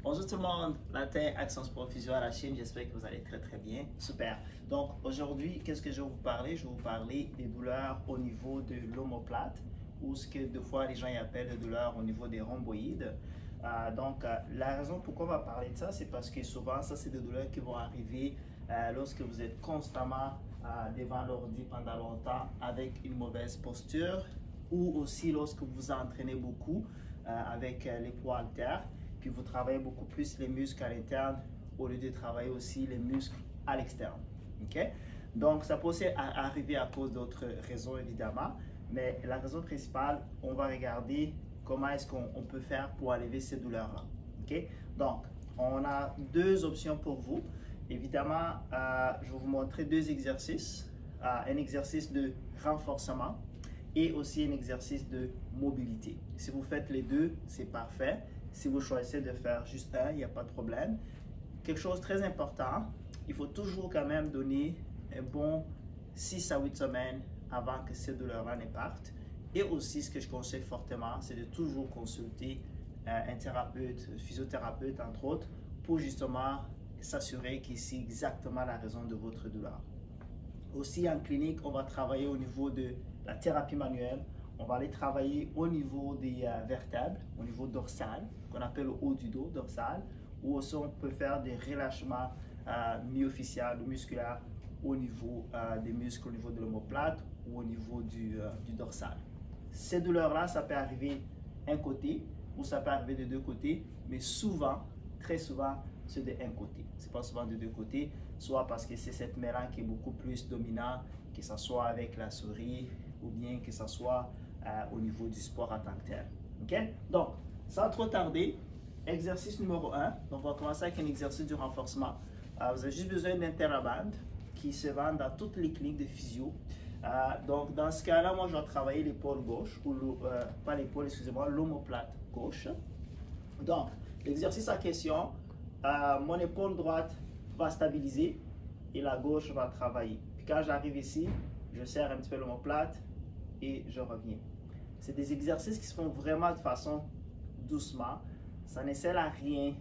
Bonjour tout le monde, Latin Action Sport Physio à la Chine, j'espère que vous allez très bien. Super. Donc aujourd'hui, qu'est-ce que je vais vous parler? Je vais vous parler des douleurs au niveau de l'omoplate ou ce que des fois les gens y appellent des douleurs au niveau des rhomboïdes. La raison pourquoi on va parler de ça, c'est parce que souvent, ça c'est des douleurs qui vont arriver lorsque vous êtes constamment devant l'ordi pendant longtemps avec une mauvaise posture ou aussi lorsque vous vous entraînez beaucoup avec les poids haltères. Puis vous travaillez beaucoup plus les muscles à l'interne au lieu de travailler aussi les muscles à l'externe. Okay? Donc, ça peut aussi arriver à cause d'autres raisons, évidemment. Mais la raison principale, on va regarder comment est-ce qu'on peut faire pour enlever ces douleurs-là. Okay? Donc, on a deux options pour vous. Évidemment, je vais vous montrer deux exercices. Un exercice de renforcement et aussi un exercice de mobilité. Si vous faites les deux, c'est parfait. Si vous choisissez de faire juste un, il n'y a pas de problème. Quelque chose de très important, il faut toujours quand même donner un bon 6 à 8 semaines avant que ces douleurs-là ne partent. Et aussi, ce que je conseille fortement, c'est de toujours consulter un thérapeute, un physiothérapeute entre autres, pour justement s'assurer que c'est exactement la raison de votre douleur. Aussi en clinique, on va travailler au niveau de la thérapie manuelle. On va aller travailler au niveau des vertèbres, au niveau dorsal, qu'on appelle le haut du dos, dorsal, ou aussi on peut faire des relâchements myofasciaux ou musculaires au niveau des muscles, au niveau de l'omoplate ou au niveau du dorsal. Ces douleurs-là, ça peut arriver un côté ou ça peut arriver de deux côtés, mais souvent, très souvent, c'est de un côté. C'est pas souvent de deux côtés, soit parce que c'est cette mélange qui est beaucoup plus dominant, que ce soit avec la souris ou bien que ce soit au niveau du sport en tant que tel. Okay? Donc, sans trop tarder, exercice numéro 1. Donc, on va commencer avec un exercice du renforcement. Vous avez juste besoin d'un TheraBand qui se vend dans toutes les cliniques de physio. Donc, dans ce cas-là, moi, je vais travailler l'épaule gauche, ou pas l'épaule, excusez-moi, l'omoplate gauche. Donc, l'exercice en question, mon épaule droite va stabiliser et la gauche va travailler. Puis quand j'arrive ici, je serre un petit peu l'omoplate et je reviens. C'est des exercices qui se font vraiment de façon doucement. Ça ne sert à rien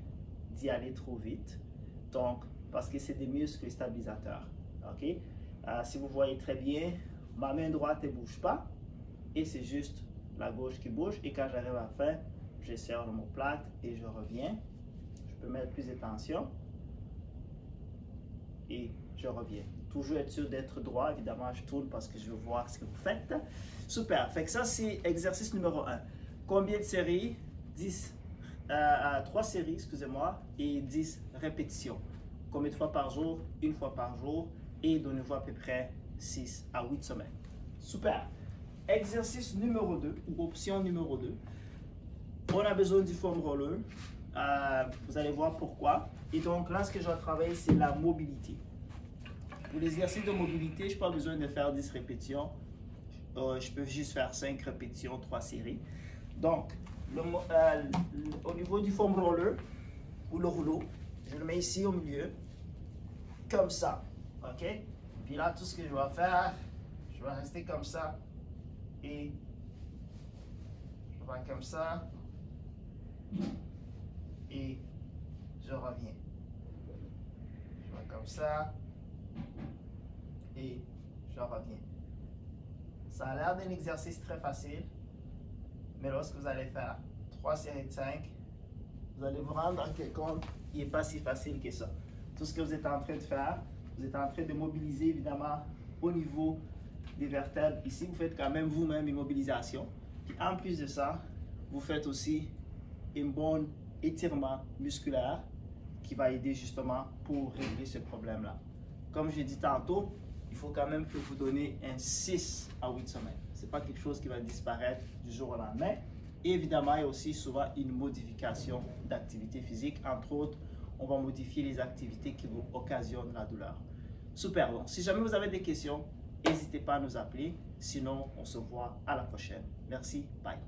d'y aller trop vite. Donc, parce que c'est des muscles stabilisateurs. OK? Si vous voyez très bien, ma main droite ne bouge pas et c'est juste la gauche qui bouge. Et quand j'arrive à la fin, je serre l'omoplate et je reviens. Je peux mettre plus de tension et je reviens. Toujours être sûr d'être droit. Évidemment, je tourne parce que je veux voir ce que vous faites. Super. Fait que ça, c'est exercice numéro 1. Combien de séries? 3 séries, excusez-moi, et 10 répétitions. Combien de fois par jour? Une fois par jour. Et donnez-vous à peu près 6 à 8 semaines. Super. Exercice numéro 2, ou option numéro 2. On a besoin du foam roller. Vous allez voir pourquoi. Et donc là, ce que je vais travailler, c'est la mobilité. Pour l'exercice de mobilité, je n'ai pas besoin de faire 10 répétitions. Je peux juste faire 5 répétitions, 3 séries. Donc, au niveau du foam roller, ou le rouleau, je le mets ici au milieu, comme ça. OK? Puis là, tout ce que je vais faire, je vais rester comme ça. Et je vais comme ça. Et je reviens. Je vais comme ça. Et je reviens. Ça a l'air d'un exercice très facile, mais lorsque vous allez faire 3 séries de 5, vous allez vous rendre compte qu'il n'est pas si facile que ça. Tout ce que vous êtes en train de faire, vous êtes en train de mobiliser évidemment au niveau des vertèbres. Ici, vous faites quand même vous-même une mobilisation. Puis en plus de ça, vous faites aussi un bon étirement musculaire qui va aider justement pour régler ce problème-là. Comme j'ai dit tantôt, il faut quand même que vous donnez un 6 à 8 semaines. Ce n'est pas quelque chose qui va disparaître du jour au lendemain. Et évidemment, il y a aussi souvent une modification d'activité physique. Entre autres, on va modifier les activités qui vous occasionnent la douleur. Super, bon. Si jamais vous avez des questions, n'hésitez pas à nous appeler. Sinon, on se voit à la prochaine. Merci, bye.